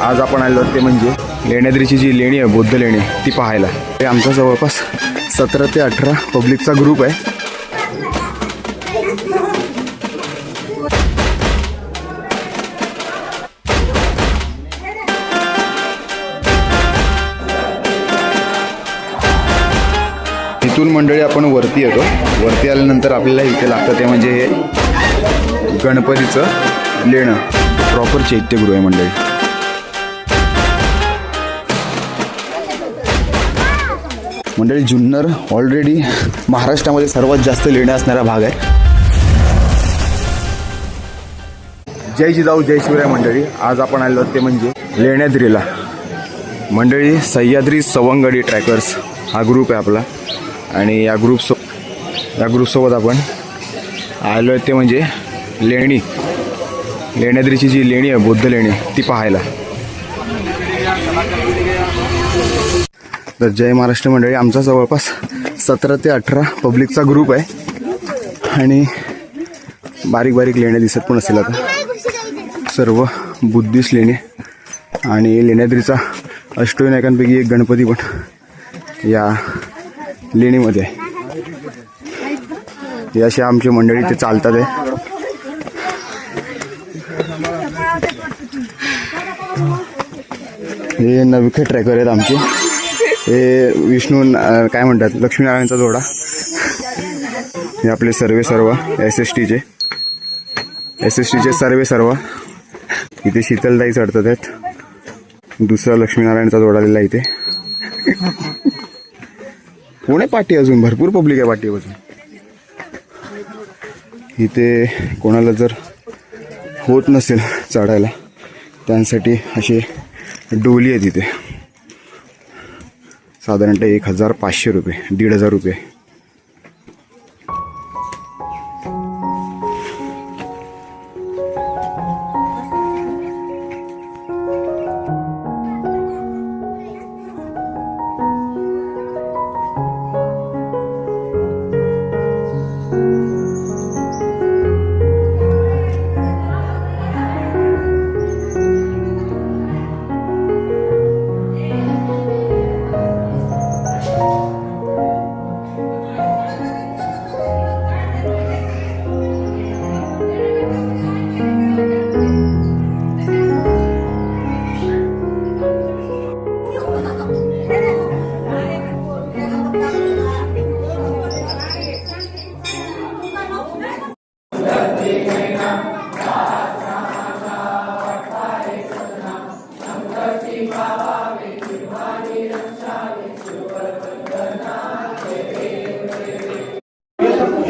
आज आपण आलो ते म्हणजे लेण्याद्रीची जी लेणी आहे, बौद्ध लेणी, ती पाहायला. ते आमचा जवळपास 17 ते 18 पब्लिकचा ग्रुप आहे. इथून मंडळी आपण वरती येतो. वरती आल्यानंतर आपल्याला इथे लागतं ते म्हणजे हे गणपतीचं लेणं, प्रॉपर चैत्यगृह आहे मंडळी. मंडळी जुन्नर ऑलरेडी महाराष्ट्रामध्ये सर्वात जास्त लेण्या असणारा भाग आहे. जय जिजाऊ जय शिवराय मंडळी. आज आपण आलो ते म्हणजे लेण्याद्रीला. मंडळी सह्याद्री सवंगडी ट्रॅकर्स हा ग्रुप आहे आपला, आणि या ग्रुपसोबत आपण आलो आहे ते म्हणजे लेण्याद्रीची जी लेणी आहे, बौद्ध लेणी, ती पाहायला. तर जय महाराष्ट्र मंडळी. आमचा जवळपास 17 ते 18 पब्लिकचा ग्रुप आहे, आणि बारीक बारीक लेण्या दिसत पण असेल आता. सर्व बुद्धिस्ट लेणी, आणि लेण्याद्रीचा अष्टविनायकांपैकी एक गणपती पण या लेणीमध्ये आहे. हे अशी आमची मंडळी ते चालतात आहे. हे नविखे ट्रॅकर आहेत आमचे. हे विष्णू काय म्हणतात, लक्ष्मीनारायणचा जोडा. हे आपले सर्व SSTचे सर्व इथे शीतलताई चढतात आहेत. दुसरा लक्ष्मीनारायणचा जोडा आलेला इथे. पुणे पाठी अजून भरपूर पब्लिक आहे पाठी अजून. इथे कोणाला जर होत नसेल चढायला त्यांसाठी अशी डोली आहे तिथे. साधारणतः 1500 रुपये, 1500 रुपये.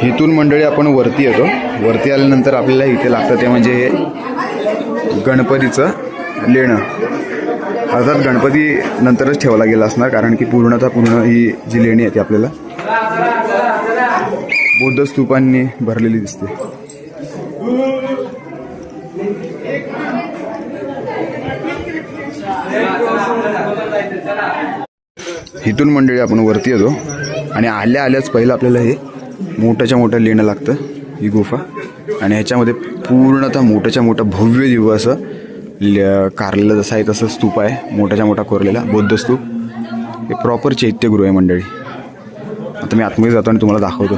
इथून मंडळी आपण वरती येतो. वरती आल्यानंतर आपल्याला इथे लागतं ते म्हणजे हे गणपतीचं लेणं. अर्थात गणपती नंतरच ठेवला गेला असणार, कारण की पूर्ण ही जी लेणी आहे ती आपल्याला बौद्ध स्तूपांनी भरलेली दिसते. इथून मंडळी आपण वरती येतो, आणि आल्याच पहिलं आपल्याला हे मोठं लेणं लागतं, ही गुफा. आणि ह्याच्यामध्ये पूर्णतः मोठं भव्य दिव्य असं कारलेलं जसं आहे तसं स्तूप आहे, मोठा कोरलेला बौद्ध स्तूप. हे प्रॉपर चैत्यगृह आहे मंडळी. आता मी आतमध्ये जातो आणि तुम्हाला दाखवतो.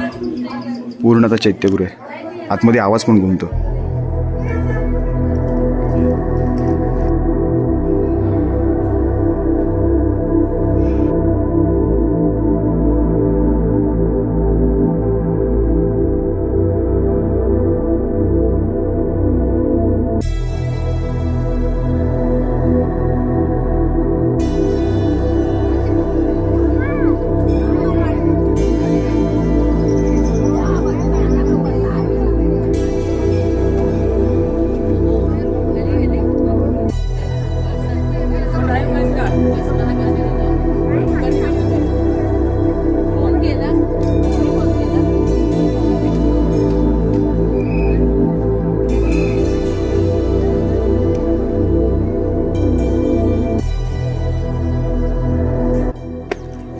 पूर्णतः चैत्यगृह आहे. आतमध्ये आवाज पण घुमतो.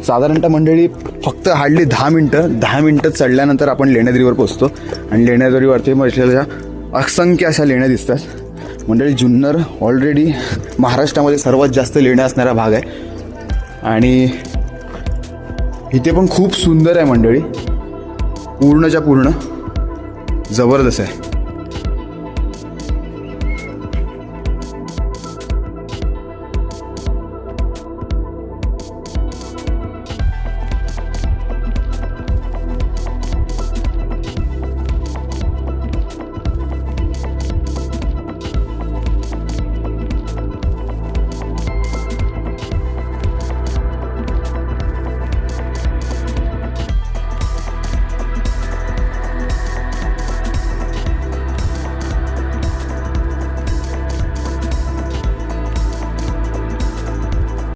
साधारणतः मंडळी फक्त हार्डली 10 मिनटं चढल्यानंतर आपण लेण्याद्रीवर पोहोचतो. आणि लेण्याद्रीवरती बसलेल्या असंख्य अशा लेण्या दिसतात. मंडळी जुन्नर ऑलरेडी महाराष्ट्रामध्ये सर्वात जास्त लेण्या असणारा भाग आहे आणि इथे पण खूप सुंदर आहे मंडळी, पूर्णच्या पूर्ण जबरदस्त आहे.